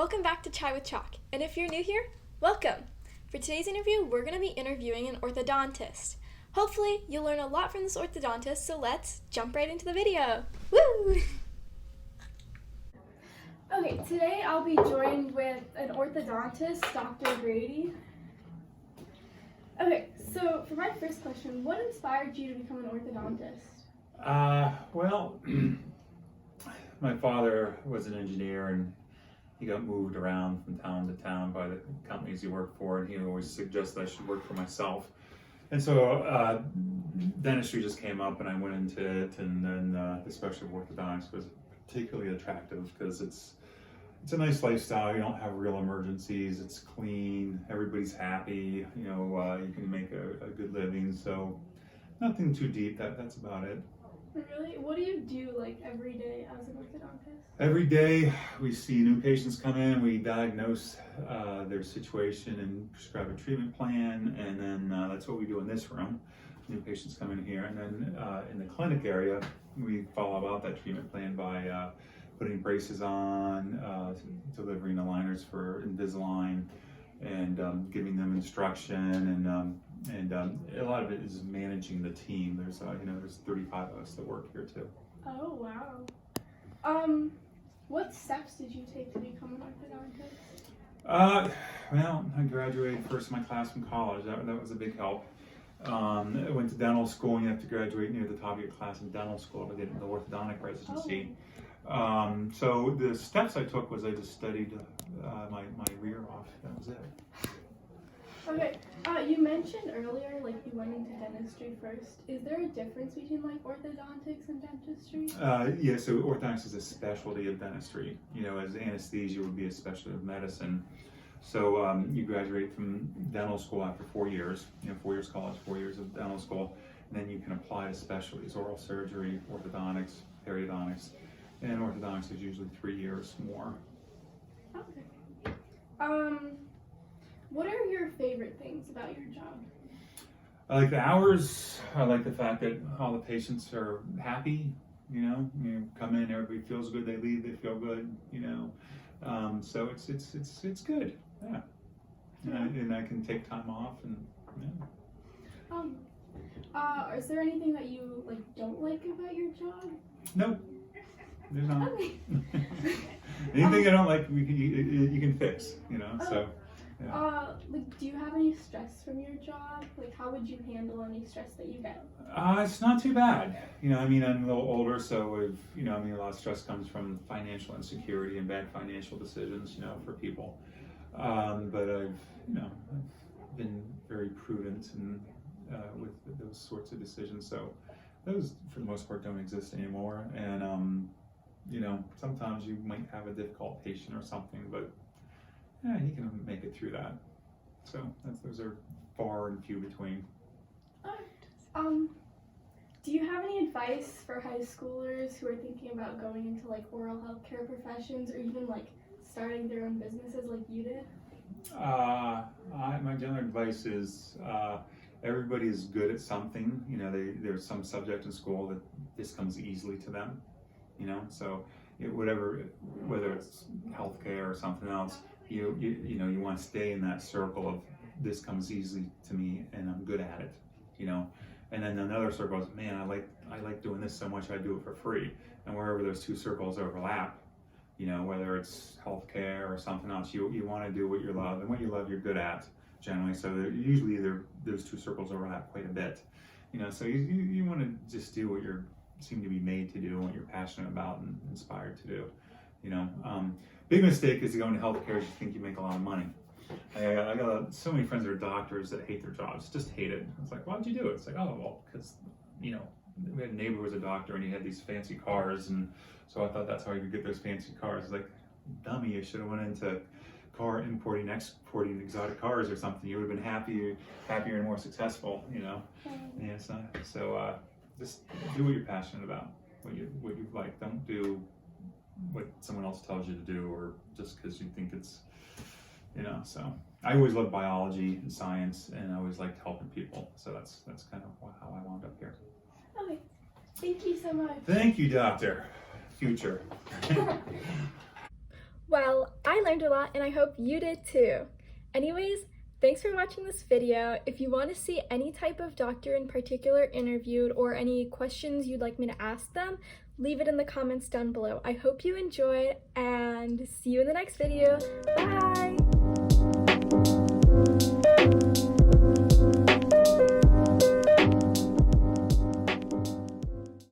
Welcome back to Chai with Chalk, and if you're new here, welcome! For today's interview, we're going to be interviewing an orthodontist. Hopefully, you'll learn a lot from this orthodontist, so let's jump right into the video! Woo! Okay, today I'll be joined with an orthodontist, Dr. Grady. Okay, so for my first question, what inspired you to become an orthodontist? Well, my father was an engineer and he got moved around from town to town by the companies he worked for, and he always suggested I should work for myself. And so dentistry just came up and I went into it, and then the specialty of orthodontics was particularly attractive because it's a nice lifestyle. You don't have real emergencies. It's clean. Everybody's happy. You know, you can make a good living. So nothing too deep. That's about it. Really? What do you do like every day as an orthodontist? Every day we see new patients come in. We diagnose their situation and prescribe a treatment plan, and then that's what we do in this room. New patients come in here, and then in the clinic area we follow out that treatment plan by putting braces on, delivering aligners for Invisalign, and giving them instruction, and a lot of it is managing the team. There's there's 35 of us that work here too. Oh wow. What steps did you take to become an orthodontist? Well, I graduated first in my class from college. That was a big help. I went to dental school, and you have to graduate near the top of your class in dental school to get the orthodontic residency. Oh. So the steps I took was I just studied my rear off. That was it. Okay. You mentioned earlier like you went into dentistry first. Is there a difference between like orthodontics and dentistry? Yeah. So orthodontics is a specialty of dentistry. You know, as anesthesia would be a specialty of medicine. So you graduate from dental school after 4 years. 4 years college, 4 years of dental school, and then you can apply to specialties: oral surgery, orthodontics, periodontics. And orthodontics is usually 3 years more. Okay. What are your favorite things about your job? I like the hours. I like the fact that all the patients are happy. You come in, everybody feels good. They leave, they feel good. So it's good. Yeah. And I can take time off, and yeah. Is there anything that you like don't like about your job? No. There's not. Okay. Anything I don't like, you can fix. So. Yeah. Like, do you have any stress from your job? Like, how would you handle any stress that you get? It's not too bad. I'm a little older, so a lot of stress comes from financial insecurity and bad financial decisions, for people. But I've been very prudent and with those sorts of decisions. So those, for the most part, don't exist anymore. And sometimes you might have a difficult patient or something, but yeah, you can make it through that. So those are far and few between. Do you have any advice for high schoolers who are thinking about going into like oral healthcare professions, or even like starting their own businesses like you did? My general advice is everybody is good at something. There's some subject in school that this comes easily to them. So whether it's healthcare or something else. You want to stay in that circle of this comes easily to me and I'm good at it, and then another circle is, man, I like doing this so much I do it for free. And wherever those two circles overlap, whether it's healthcare or something else, you want to do what you love, and what you love you're good at generally. So usually those two circles overlap quite a bit, so you want to just do what you seem to be made to do and what you're passionate about and inspired to do. Big mistake is to go into healthcare is you think you make a lot of money. I got so many friends that are doctors that hate their jobs, just hate it. It's like, why'd you do it? It's like, oh, well, because, we had a neighbor who was a doctor and he had these fancy cars, and so I thought that's how you could get those fancy cars. It's like, dummy, you should have went into car importing, exporting exotic cars or something. You would have been happier and more successful, Yeah, so just do what you're passionate about, what you like. Don't do what someone else tells you to do, or just because you think it's, so I always loved biology and science, and I always liked helping people. So that's kind of how I wound up here. Okay, thank you so much. Thank you, Doctor Future. Well, I I learned a lot and I hope you did too. Anyways, thanks for watching this video. If you want to see any type of doctor in particular interviewed or any questions you'd like me to ask them, leave it in the comments down below. I hope you enjoyed and see you in the next video. Bye!